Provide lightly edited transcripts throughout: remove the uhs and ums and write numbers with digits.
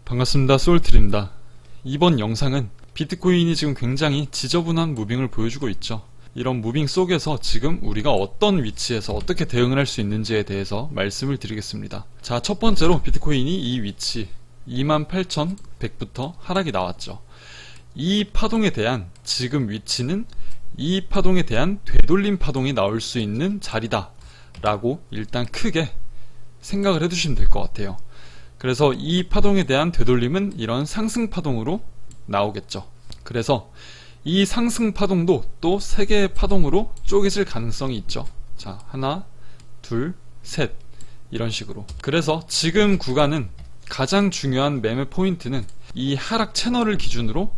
반갑습니다. 소울트리입니다. 이번 영상은 비트코인이 지금 굉장히 지저분한 무빙을 보여주고 있죠. 이런 무빙 속에서 지금 우리가 어떤 위치에서 어떻게 대응을 할 수 있는지에 대해서 말씀을 드리겠습니다. 자, 첫 번째로 비트코인이 이 위치 28,100부터 하락이 나왔죠. 이 파동에 대한 지금 위치는 이 파동에 대한 되돌림 파동이 나올 수 있는 자리다 라고 일단 크게 생각을 해두시면 될 것 같아요. 그래서 이 파동에 대한 되돌림은 이런 상승 파동으로 나오겠죠. 그래서 이 상승 파동도 또 3개의 파동으로 쪼개질 가능성이 있죠. 자, 하나, 둘, 셋 이런 식으로. 그래서 지금 구간은 가장 중요한 매매 포인트는 이 하락 채널을 기준으로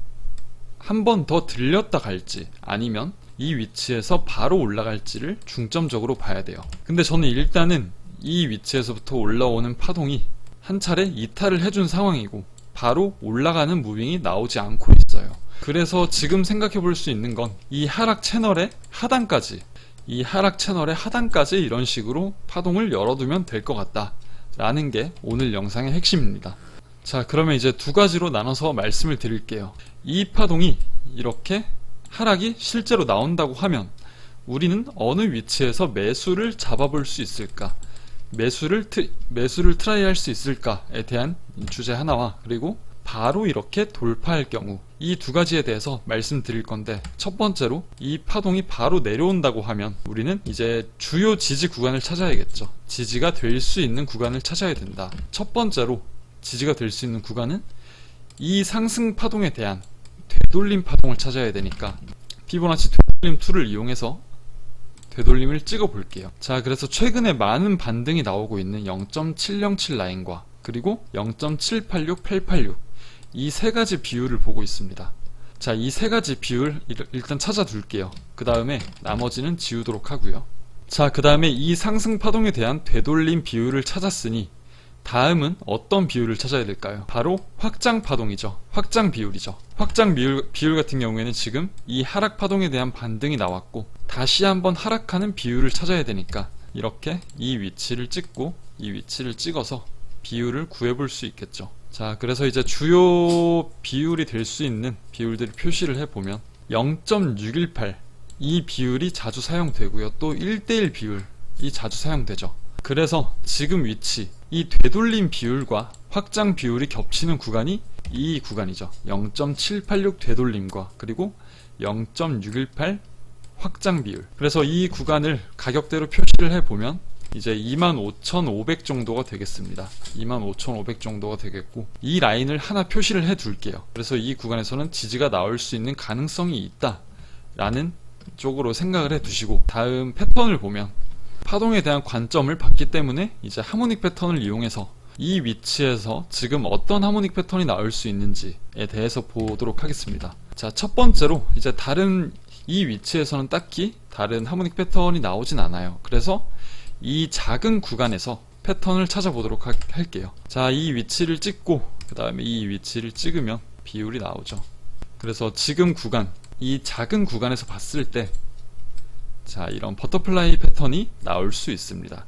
한 번 더 들렸다 갈지 아니면 이 위치에서 바로 올라갈지를 중점적으로 봐야 돼요. 근데 저는 일단은 이 위치에서부터 올라오는 파동이 한 차례 이탈을 해준 상황이고 바로 올라가는 무빙이 나오지 않고 있어요. 그래서 지금 생각해 볼 수 있는 건 이 하락 채널의 하단까지 이런 식으로 파동을 열어두면 될 것 같다 라는 게 오늘 영상의 핵심입니다. 자, 그러면 이제 두 가지로 나눠서 말씀을 드릴게요. 이 파동이 이렇게 하락이 실제로 나온다고 하면 우리는 어느 위치에서 매수를 잡아볼 수 있을까, 매수를 트라이할 수 있을까에 대한 주제 하나와, 그리고 바로 이렇게 돌파할 경우, 이 두 가지에 대해서 말씀드릴 건데, 첫 번째로 이 파동이 바로 내려온다고 하면 우리는 이제 주요 지지 구간을 찾아야겠죠. 지지가 될 수 있는 구간을 찾아야 된다. 첫 번째로 지지가 될 수 있는 구간은 이 상승 파동에 대한 되돌림 파동을 찾아야 되니까 피보나치 되돌림 툴을 이용해서 되돌림을 찍어 볼게요. 자, 그래서 최근에 많은 반등이 나오고 있는 0.707 라인과 그리고 0.786886 이 세 가지 비율을 보고 있습니다. 자, 이 세 가지 비율 일단 찾아둘게요. 그 다음에 나머지는 지우도록 하고요. 자, 그 다음에 이 상승 파동에 대한 되돌림 비율을 찾았으니 다음은 어떤 비율을 찾아야 될까요? 바로 확장 파동이죠. 확장 비율이죠. 확장 비율 같은 경우에는 지금 이 하락 파동에 대한 반등이 나왔고 다시 한번 하락하는 비율을 찾아야 되니까 이렇게 이 위치를 찍고 이 위치를 찍어서 비율을 구해볼 수 있겠죠. 자, 그래서 이제 주요 비율이 될 수 있는 비율들을 표시를 해보면 0.618 이 비율이 자주 사용되고요. 또 1대1 비율이 자주 사용되죠. 그래서 지금 위치, 이 되돌림 비율과 확장 비율이 겹치는 구간이 이 구간이죠. 0.786 되돌림과 그리고 0.618 확장 비율. 그래서 이 구간을 가격대로 표시를 해보면 이제 25,500 정도가 되겠습니다. 25,500 정도가 되겠고, 이 라인을 하나 표시를 해 둘게요. 그래서 이 구간에서는 지지가 나올 수 있는 가능성이 있다 라는 쪽으로 생각을 해 두시고, 다음 패턴을 보면 파동에 대한 관점을 봤기 때문에 이제 하모닉 패턴을 이용해서 이 위치에서 지금 어떤 하모닉 패턴이 나올 수 있는지에 대해서 보도록 하겠습니다. 자, 첫 번째로 이제 이 위치에서는 딱히 다른 하모닉 패턴이 나오진 않아요. 그래서 이 작은 구간에서 패턴을 찾아보도록 할게요. 자, 이 위치를 찍고 그 다음에 이 위치를 찍으면 비율이 나오죠. 그래서 지금 구간, 이 작은 구간에서 봤을 때 자, 이런 버터플라이 패턴이 나올 수 있습니다.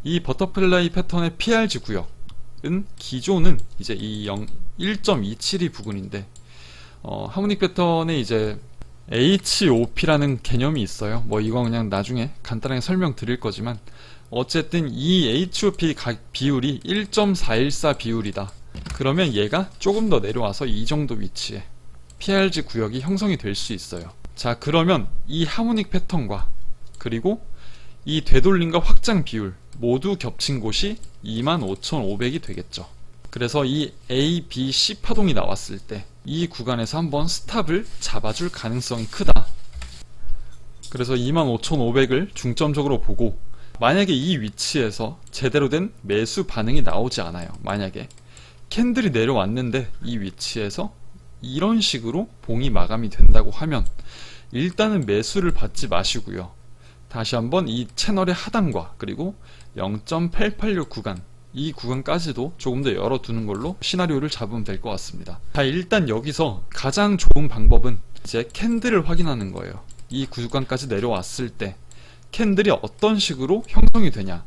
이 버터플라이 패턴의 PRG 구역은 기존은 이제 이 1.272 부근인데, 하모닉 패턴에 이제 HOP라는 개념이 있어요. 뭐 이거 그냥 나중에 간단하게 설명드릴 거지만, 어쨌든 이 HOP 비율이 1.414 비율이다. 그러면 얘가 조금 더 내려와서 이 정도 위치에 PRG 구역이 형성이 될 수 있어요. 자, 그러면 이 하모닉 패턴과 그리고 이 되돌림과 확장 비율 모두 겹친 곳이 25,500이 되겠죠. 그래서 이 A, B, C 파동이 나왔을 때 이 구간에서 한번 스탑을 잡아줄 가능성이 크다. 그래서 25,500을 중점적으로 보고, 만약에 이 위치에서 제대로 된 매수 반응이 나오지 않아요. 만약에 캔들이 내려왔는데 이 위치에서 이런 식으로 봉이 마감이 된다고 하면 일단은 매수를 받지 마시고요. 다시 한번 이 채널의 하단과 그리고 0.886 구간, 이 구간까지도 조금 더 열어두는 걸로 시나리오를 잡으면 될 것 같습니다. 자, 일단 여기서 가장 좋은 방법은 이제 캔들을 확인하는 거예요. 이 구간까지 내려왔을 때 캔들이 어떤 식으로 형성이 되냐,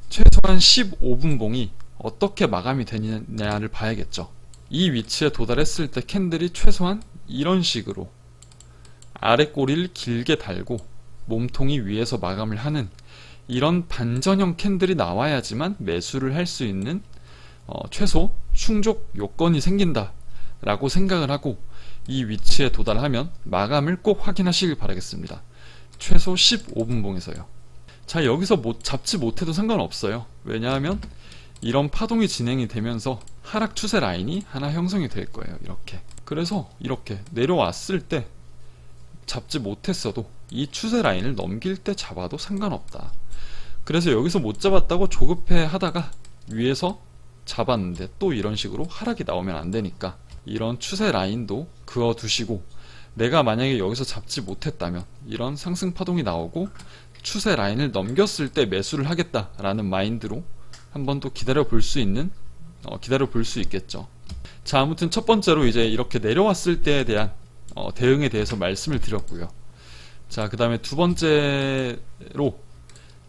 최소한 15분 봉이 어떻게 마감이 되느냐를 봐야겠죠. 이 위치에 도달했을 때 캔들이 최소한 이런 식으로 아래 꼬리를 길게 달고 몸통이 위에서 마감을 하는 이런 반전형 캔들이 나와야지만 매수를 할 수 있는 최소 충족 요건이 생긴다 라고 생각을 하고 이 위치에 도달하면 마감을 꼭 확인하시길 바라겠습니다. 최소 15분봉에서요. 자, 여기서 잡지 못해도 상관없어요. 왜냐하면 이런 파동이 진행이 되면서 하락 추세 라인이 하나 형성이 될 거예요. 이렇게. 그래서 이렇게 내려왔을 때 잡지 못했어도 이 추세 라인을 넘길 때 잡아도 상관없다. 그래서 여기서 못 잡았다고 조급해 하다가 위에서 잡았는데 또 이런 식으로 하락이 나오면 안 되니까 이런 추세 라인도 그어 두시고, 내가 만약에 여기서 잡지 못했다면 이런 상승 파동이 나오고 추세 라인을 넘겼을 때 매수를 하겠다라는 마인드로 한번 또 기다려 볼 수 있겠죠. 자, 아무튼 첫 번째로 이제 이렇게 내려왔을 때에 대한 대응에 대해서 말씀을 드렸고요. 자, 그 다음에 두 번째로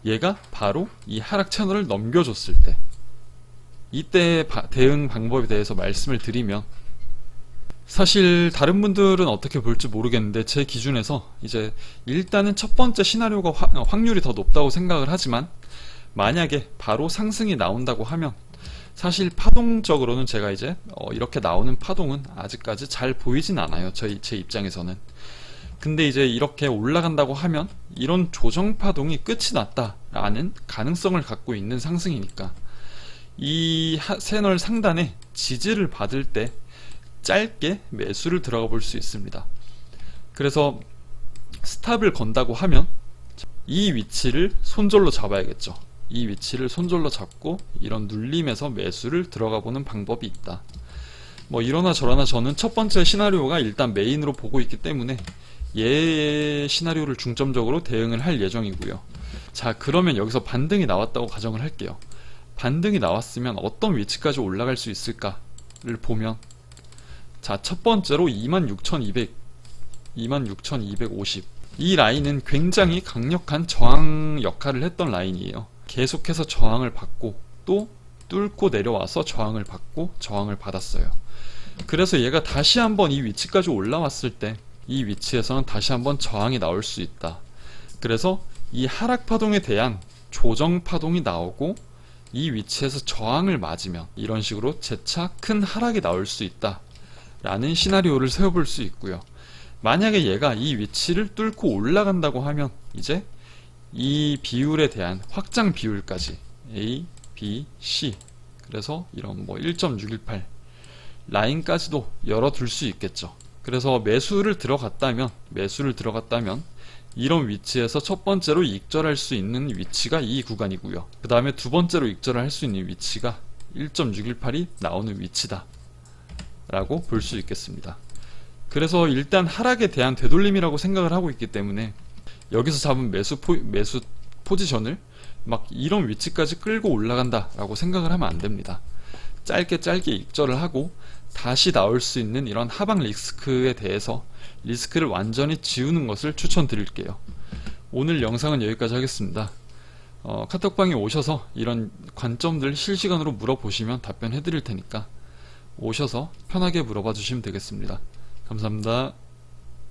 얘가 바로 이 하락 채널을 넘겨줬을 때 이때의 대응 방법에 대해서 말씀을 드리면, 사실 다른 분들은 어떻게 볼지 모르겠는데 제 기준에서 이제 일단은 첫 번째 시나리오가 확률이 더 높다고 생각을 하지만, 만약에 바로 상승이 나온다고 하면 사실 파동적으로는 제가 이제 이렇게 나오는 파동은 아직까지 잘 보이진 않아요. 제 입장에서는. 근데 이제 이렇게 올라간다고 하면 이런 조정 파동이 끝이 났다라는 가능성을 갖고 있는 상승이니까 이 채널 상단에 지지를 받을 때 짧게 매수를 들어가 볼 수 있습니다. 그래서 스탑을 건다고 하면 이 위치를 손절로 잡아야겠죠. 이 위치를 손절로 잡고 이런 눌림에서 매수를 들어가 보는 방법이 있다. 뭐 이러나 저러나 저는 첫 번째 시나리오가 일단 메인으로 보고 있기 때문에 얘의 시나리오를 중점적으로 대응을 할 예정이고요. 자, 그러면 여기서 반등이 나왔다고 가정을 할게요. 반등이 나왔으면 어떤 위치까지 올라갈 수 있을까를 보면, 자, 첫 번째로 26,250 이 라인은 굉장히 강력한 저항 역할을 했던 라인이에요. 계속해서 저항을 받고 또 뚫고 내려와서 저항을 받고 저항을 받았어요. 그래서 얘가 다시 한번 이 위치까지 올라왔을 때 이 위치에서는 다시 한번 저항이 나올 수 있다. 그래서 이 하락 파동에 대한 조정 파동이 나오고 이 위치에서 저항을 맞으면 이런 식으로 재차 큰 하락이 나올 수 있다 라는 시나리오를 세워볼 수 있고요. 만약에 얘가 이 위치를 뚫고 올라간다고 하면 이제 이 비율에 대한 확장 비율까지 A, B, C, 그래서 이런 뭐 1.618 라인까지도 열어둘 수 있겠죠. 그래서 매수를 들어갔다면 이런 위치에서 첫 번째로 익절할 수 있는 위치가 이 구간이고요. 그 다음에 두 번째로 익절을 할 수 있는 위치가 1.618이 나오는 위치다 라고 볼 수 있겠습니다. 그래서 일단 하락에 대한 되돌림이라고 생각을 하고 있기 때문에 여기서 잡은 매수 포지션을 막 이런 위치까지 끌고 올라간다 라고 생각을 하면 안 됩니다. 짧게 익절을 하고 다시 나올 수 있는 이런 하방 리스크에 대해서 리스크를 완전히 지우는 것을 추천드릴게요. 오늘 영상은 여기까지 하겠습니다. 카톡방에 오셔서 이런 관점들 실시간으로 물어보시면 답변해 드릴 테니까 오셔서 편하게 물어봐 주시면 되겠습니다. 감사합니다.